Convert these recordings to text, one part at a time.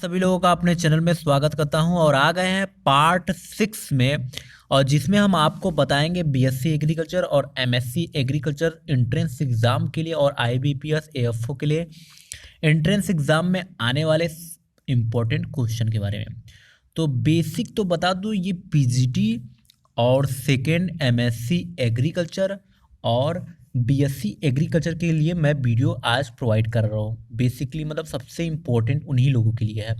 सभी लोगों का अपने चैनल में स्वागत करता हूं और आ गए हैं पार्ट 6 में। और जिसमें हम आपको बताएंगे बीएससी एग्रीकल्चर और एमएससी एग्रीकल्चर एंट्रेंस एग्ज़ाम के लिए और आईबीपीएस एएफओ के लिए एंट्रेंस एग्ज़ाम में आने वाले इम्पोर्टेंट क्वेश्चन के बारे में। तो बेसिक तो बता दूं, ये पीजीटी और सेकेंड एमएससी एग्रीकल्चर और बीएससी एग्रीकल्चर के लिए मैं वीडियो आज प्रोवाइड कर रहा हूँ। बेसिकली मतलब सबसे इम्पोर्टेंट उन्हीं लोगों के लिए है,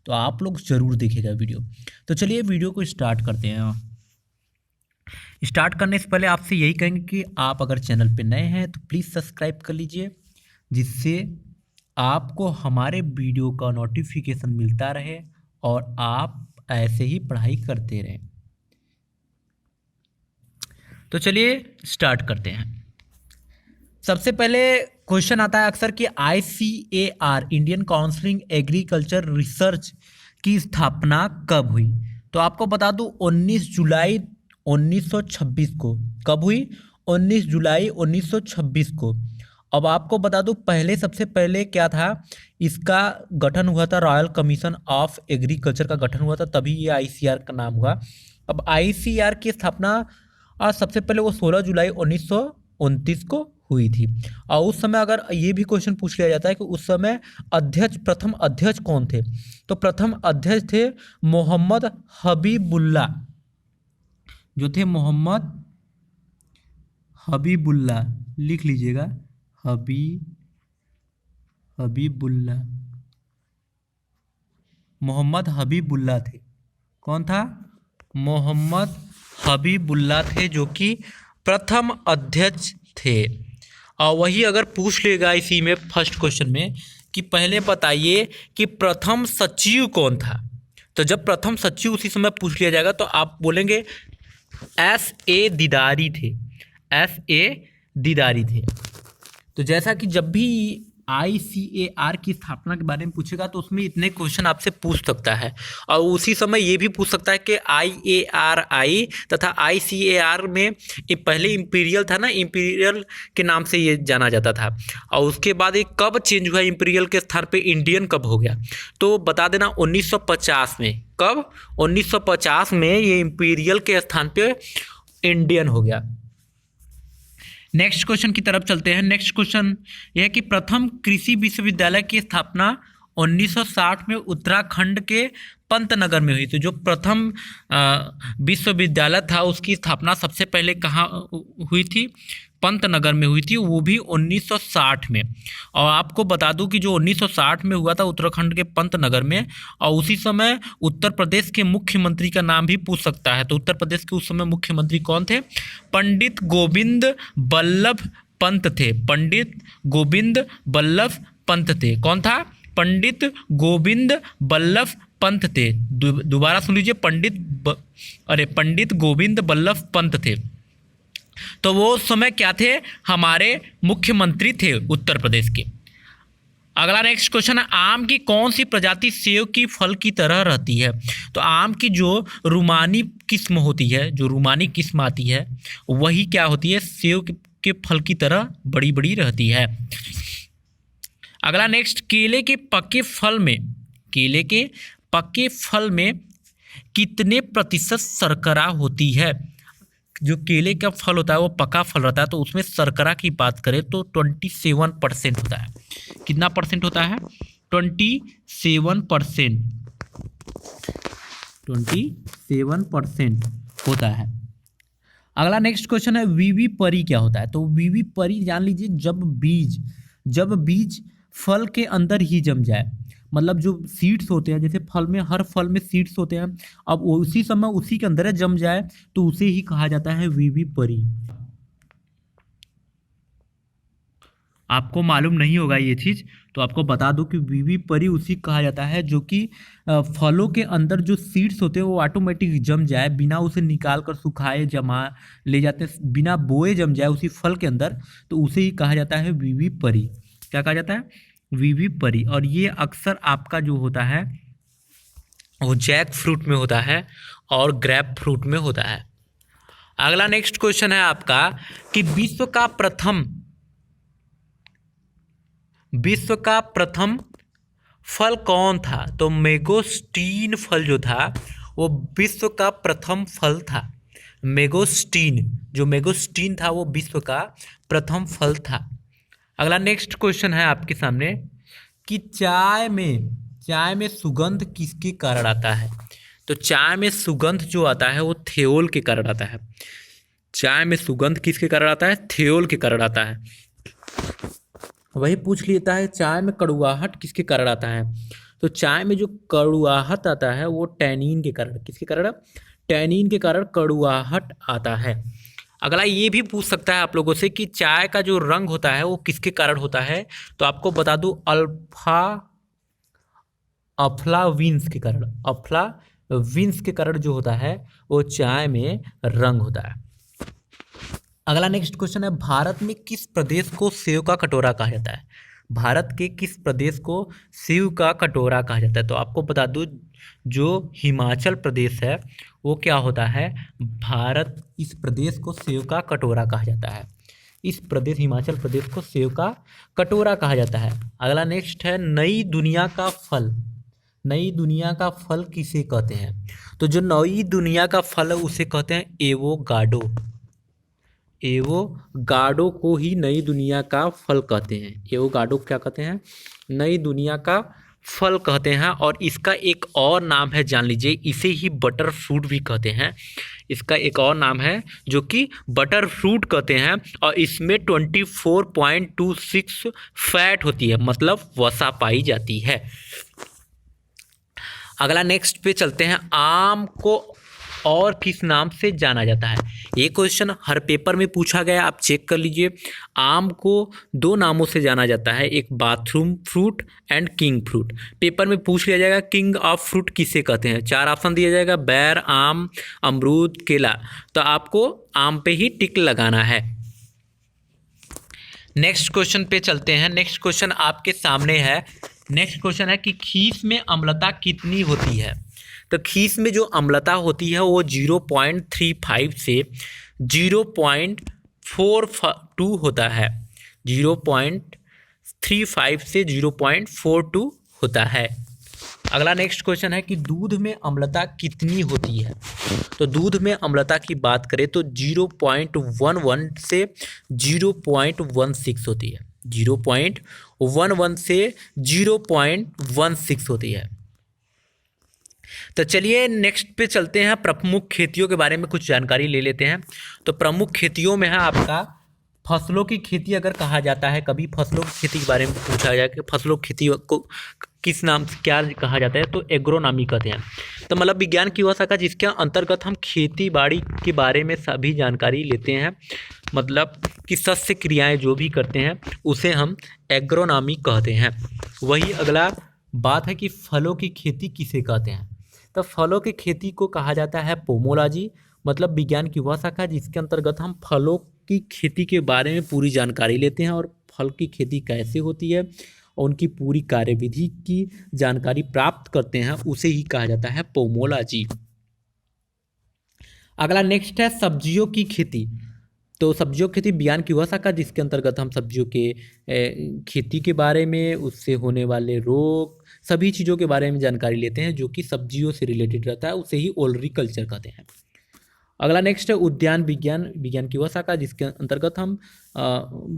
तो आप लोग ज़रूर देखिएगा वीडियो। तो चलिए वीडियो को स्टार्ट करते हैं। स्टार्ट करने से पहले आपसे यही कहेंगे कि आप अगर चैनल पे नए हैं तो प्लीज़ सब्सक्राइब कर लीजिए, जिससे आपको हमारे वीडियो का नोटिफिकेशन मिलता रहे और आप ऐसे ही पढ़ाई करते रहें। तो चलिए स्टार्ट करते हैं। सबसे पहले क्वेश्चन आता है अक्सर कि ICAR Indian council agriculture research की स्थापना कब हुई। तो आपको बता दूं 19 जुलाई 1926 को। कब हुई? 19 जुलाई 1926 को। अब आपको बता दूं सबसे पहले क्या था, इसका गठन हुआ था, रॉयल कमीशन ऑफ एग्रीकल्चर का गठन हुआ था, तभी ये ICAR का नाम हुआ। अब ICAR की स्थापना सबसे पहले वो 16 जुलाई 1929 को हुई थी। और उस समय अगर ये भी क्वेश्चन पूछ लिया जाता है कि उस समय प्रथम अध्यक्ष कौन थे, तो प्रथम अध्यक्ष थे मोहम्मद हबीबुल्ला, जो थे मोहम्मद हबीबुल्ला। लिख लीजिएगा, हबीबुल्ला, मोहम्मद हबीबुल्ला थे। कौन था? मोहम्मद हबीबुल्ला थे, जो कि प्रथम अध्यक्ष थे। और वही अगर पूछ लेगा इसी में फर्स्ट क्वेश्चन में कि पहले बताइए कि प्रथम सचिव कौन था, तो जब प्रथम सचिव उसी समय पूछ लिया जाएगा तो आप बोलेंगे SA दीदारी थे, SA दीदारी थे। तो जैसा कि जब भी ICAR की स्थापना के बारे में पूछेगा तो उसमें इतने क्वेश्चन आपसे पूछ सकता है, और उसी समय ये भी पूछ सकता है कि IARI तथा ICAR में पहले इम्पीरियल था ना, इम्पीरियल के नाम से ये जाना जाता था, और उसके बाद ये कब चेंज हुआ, इम्पीरियल के स्थान पे इंडियन कब हो गया, तो बता देना 1950 में। कब? 1950 में ये इम्पीरियल के स्थान पे इंडियन हो गया। नेक्स्ट क्वेश्चन की तरफ चलते हैं। नेक्स्ट क्वेश्चन यह है कि प्रथम कृषि विश्वविद्यालय की स्थापना 1960 में उत्तराखंड के पंतनगर में हुई। तो जो प्रथम विश्वविद्यालय था उसकी स्थापना सबसे पहले कहाँ हुई थी? पंतनगर में हुई थी, वो भी 1960 में। और आपको बता दूं कि जो 1960 में हुआ था उत्तराखंड के पंतनगर में, और उसी समय उत्तर प्रदेश के मुख्यमंत्री का नाम भी पूछ सकता है। तो उत्तर प्रदेश के उस समय मुख्यमंत्री कौन थे? पंडित गोविंद बल्लभ पंत थे। पंडित गोविंद बल्लभ पंत थे। कौन था? पंडित गोविंद बल्लभ पंत थे। दोबारा सुन लीजिए, पंडित गोविंद बल्लभ पंत थे। तो वो उस समय क्या थे? हमारे मुख्यमंत्री थे उत्तर प्रदेश के। अगला नेक्स्ट क्वेश्चन है, आम की कौन सी प्रजाति सेब की फल की तरह रहती है? तो आम की जो रुमानी किस्म होती है, जो रुमानी किस्म आती है, वही क्या होती है? सेब के फल की तरह बड़ी बड़ी रहती है। अगला नेक्स्ट, केले के पके फल में कितने प्रतिशत शर्करा होती है? जो केले का फल होता है वो पका फल रहता है, तो उसमें शर्करा की बात करें तो 27% होता है। कितना परसेंट होता है? 27%। 27% होता है। अगला नेक्स्ट क्वेश्चन है, वीवी परी क्या होता है? तो वीवी परी जान लीजिए, जब बीज फल के अंदर ही जम जाए, मतलब जो सीड्स होते हैं, जैसे फल में, हर फल में सीड्स होते हैं, अब उसी समय उसी के अंदर जम जाए तो उसे ही कहा जाता है वीवी परी। आपको मालूम नहीं होगा ये चीज़, तो आपको बता दो कि वीवी परी उसी कहा जाता है जो कि फलों के अंदर जो सीड्स होते हैं वो ऑटोमेटिक जम जाए, बिना उसे निकाल कर सुखाए जमा ले जाते हैं, बिना बोए जम जाए उसी फल के अंदर, तो उसे ही कहा जाता है वीवी परी। क्या कहा जाता है? वीवी परी। और ये अक्सर आपका जो होता है वो जैक फ्रूट में होता है और ग्रेप फ्रूट में होता है। अगला नेक्स्ट क्वेश्चन है आपका कि विश्व का प्रथम फल कौन था? तो मैंगोस्टीन फल जो था वो विश्व का प्रथम फल था। मैंगोस्टीन था वो विश्व का प्रथम फल था। अगला नेक्स्ट क्वेश्चन है आपके सामने कि चाय में सुगंध किसके कारण आता है? तो चाय में सुगंध जो आता है वो थियोल के कारण आता है। चाय में सुगंध किसके कारण आता है? थियोल के कारण आता है। वही पूछ लेता है चाय में कड़ुआहट किसके कारण आता है? तो चाय में जो कड़ुआहट आता है वो टैनिन के कारण। किसके कारण? टैनिन के कारण कड़ुआहट आता है। अगला ये भी पूछ सकता है आप लोगों से कि चाय का जो रंग होता है वो किसके कारण होता है? तो आपको बता दूं अफ्लावींस के कारण। अफ्लावींस के कारण जो होता है वो चाय में रंग होता है। अगला नेक्स्ट क्वेश्चन है भारत में किस प्रदेश को सेव का कटोरा कहा जाता है? भारत के किस प्रदेश को सेव का कटोरा कहा जाता है? तो आपको बता दूं जो हिमाचल प्रदेश है वो क्या होता है? इस प्रदेश को सेव का कटोरा कहा जाता है। हिमाचल प्रदेश को सेव का कटोरा कहा जाता है। अगला नेक्स्ट है नई दुनिया का फल। नई दुनिया का फल किसे कहते हैं? तो जो नई दुनिया का फल है उसे कहते हैं एवोकाडो। एवोकाडो को ही नई दुनिया का फल कहते हैं। एवोकाडो क्या कहते हैं? नई दुनिया का फल कहते हैं। और इसका एक और नाम है, जान लीजिए, इसे ही बटर फ्रूट भी कहते हैं। इसका एक और नाम है जो कि बटर फ्रूट कहते हैं। और इसमें 24.26 फैट होती है, मतलब वसा पाई जाती है। अगला नेक्स्ट पे चलते हैं। आम को और किस नाम से जाना जाता है? ये क्वेश्चन हर पेपर में पूछा गया, आप चेक कर लीजिए। आम को दो नामों से जाना जाता है, एक bathroom fruit and king fruit. Paper में पूछ लिया जाएगा किंग ऑफ फ्रूट किसे कहते हैं? 4 ऑप्शन दिया जाएगा, बैर, आम, अमरूद, केला। तो आपको आम पे ही टिक लगाना है। नेक्स्ट क्वेश्चन पे चलते हैं। नेक्स्ट क्वेश्चन आपके सामने है। नेक्स्ट क्वेश्चन है कि खीस में अम्लता कितनी होती है? तो खीस में जो अम्लता होती है वो 0.35 से 0.42 होता है। 0.35 से 0.42 होता है। अगला नेक्स्ट क्वेश्चन है कि दूध में अम्लता कितनी होती है? तो दूध में अम्लता की बात करें तो 0.11 से 0.16 होती है। 0.11 से 0.16 होती है। तो चलिए नेक्स्ट पे चलते हैं। प्रमुख खेतियों के बारे में कुछ जानकारी ले लेते हैं। तो प्रमुख खेतियों में है आपका फसलों की खेती। अगर कहा जाता है कभी फसलों की खेती के बारे में पूछा जाए कि फसलों की खेती को किस नाम से क्या कहा जाता है, तो एग्रोनॉमी कहते हैं। तो मतलब विज्ञान की वह शाखा जिसके अंतर्गत हम खेती बाड़ी के बारे में सभी जानकारी लेते हैं, मतलब कि शस्य क्रियाएं जो भी करते हैं उसे हम एग्रोनॉमी कहते हैं। वही अगला बात है कि फलों की खेती किसे कहते हैं? तो फलों की खेती को कहा जाता है पोमोलॉजी, मतलब विज्ञान की वह शाखा जिसके अंतर्गत हम फलों की खेती के बारे में पूरी जानकारी लेते हैं और फल की खेती कैसे होती है और उनकी पूरी कार्यविधि की जानकारी प्राप्त करते हैं, उसे ही कहा जाता है पोमोलॉजी। अगला नेक्स्ट है सब्जियों की खेती। तो सब्जियों की खेती विज्ञान की वह शाखा जिसके अंतर्गत हम सब्जियों के खेती के बारे में, उससे होने वाले रोग, सभी चीज़ों के बारे में जानकारी लेते हैं जो कि सब्जियों से रिलेटेड रहता है, उसे ही ओलरीकल्चर कहते हैं। अगला नेक्स्ट है उद्यान विज्ञान। विज्ञान की वह शाखा जिसके अंतर्गत हम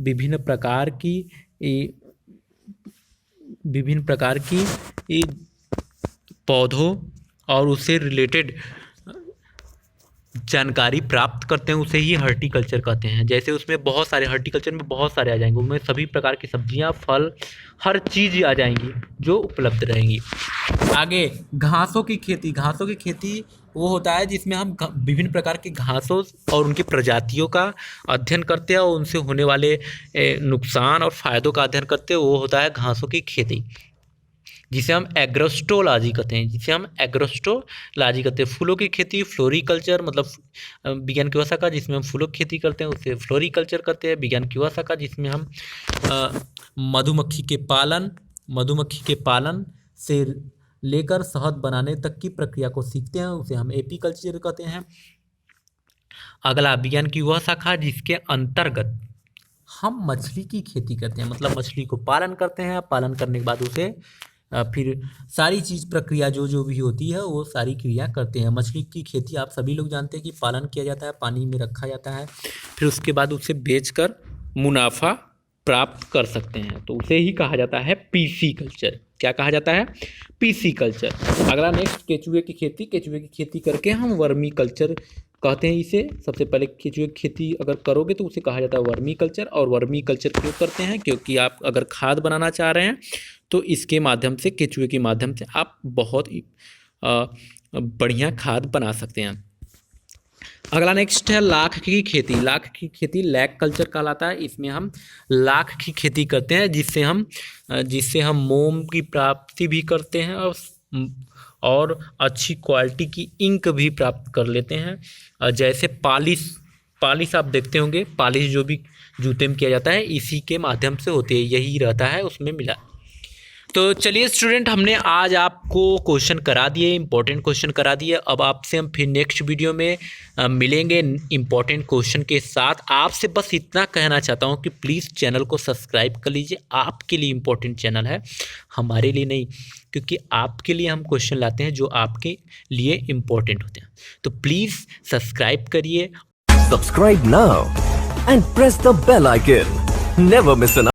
विभिन्न प्रकार की पौधों और उससे रिलेटेड जानकारी प्राप्त करते हैं, उसे ही हॉर्टिकल्चर कहते हैं। जैसे उसमें बहुत सारे, हॉर्टिकल्चर में बहुत सारे आ जाएंगे, उनमें सभी प्रकार की सब्जियां, फल, हर चीज़ आ जाएंगी जो उपलब्ध रहेंगी। आगे घासों की खेती। घासों की खेती वो होता है जिसमें हम विभिन्न प्रकार की घासों और उनकी प्रजातियों का अध्ययन करते हैं और उनसे होने वाले नुकसान और फायदों का अध्ययन करते हैं, वो होता है घासों की खेती, जिसे हम एग्रोस्टोलॉजी कहते हैं। फूलों की खेती फ्लोरिकल्चर, मतलब विज्ञान की वह शाखा जिसमें हम फूलों की खेती करते हैं उसे फ्लोरिकल्चर कहते हैं। विज्ञान की वह शाखा जिसमें हम मधुमक्खी के पालन से लेकर शहद बनाने तक की प्रक्रिया को सीखते हैं, उसे हम एपीकल्चर कहते हैं। अगला विज्ञान की वह शाखा जिसके अंतर्गत हम मछली की खेती करते हैं, मतलब मछली को पालन करते हैं, पालन करने के बाद उसे फिर सारी चीज़ प्रक्रिया जो जो भी होती है वो सारी क्रिया करते हैं। मछली की खेती आप सभी लोग जानते हैं कि पालन किया जाता है, पानी में रखा जाता है, फिर उसके बाद उसे बेचकर मुनाफा प्राप्त कर सकते हैं, तो उसे ही कहा जाता है पीसी कल्चर। क्या कहा जाता है? PC culture. अगला नेक्स्ट, केचुए की खेती। केचुए की खेती करके हम वर्मी कल्चर कहते हैं इसे। सबसे पहले केचुए की खेती अगर करोगे तो उसे कहा जाता है वर्मी कल्चर। और वर्मी कल्चर क्यों करते हैं? क्योंकि आप अगर खाद बनाना चाह रहे हैं तो इसके माध्यम से, केचुए के माध्यम से आप बहुत बढ़िया खाद बना सकते हैं। अगला नेक्स्ट है लाख की खेती। लाख की खेती लैक कल्चर कहलाता है। इसमें हम लाख की खेती करते हैं, जिससे हम मोम की प्राप्ति भी करते हैं और अच्छी क्वालिटी की इंक भी प्राप्त कर लेते हैं। जैसे पालिश आप देखते होंगे, पालिश जो भी जूते में किया जाता है इसी के माध्यम से होती है, यही रहता है उसमें मिला। तो चलिए स्टूडेंट, हमने आज आपको क्वेश्चन करा दिए, इंपॉर्टेंट क्वेश्चन करा दिए। अब आपसे हम फिर नेक्स्ट वीडियो में मिलेंगे इंपॉर्टेंट क्वेश्चन के साथ। आपसे बस इतना कहना चाहता हूँ कि प्लीज़ चैनल को सब्सक्राइब कर लीजिए। आपके लिए इंपॉर्टेंट चैनल है, हमारे लिए नहीं, क्योंकि आपके लिए हम क्वेश्चन लाते हैं जो आपके लिए इंपॉर्टेंट होते हैं। तो प्लीज़ सब्सक्राइब करिए। Subscribe now and press the bell icon. Never miss an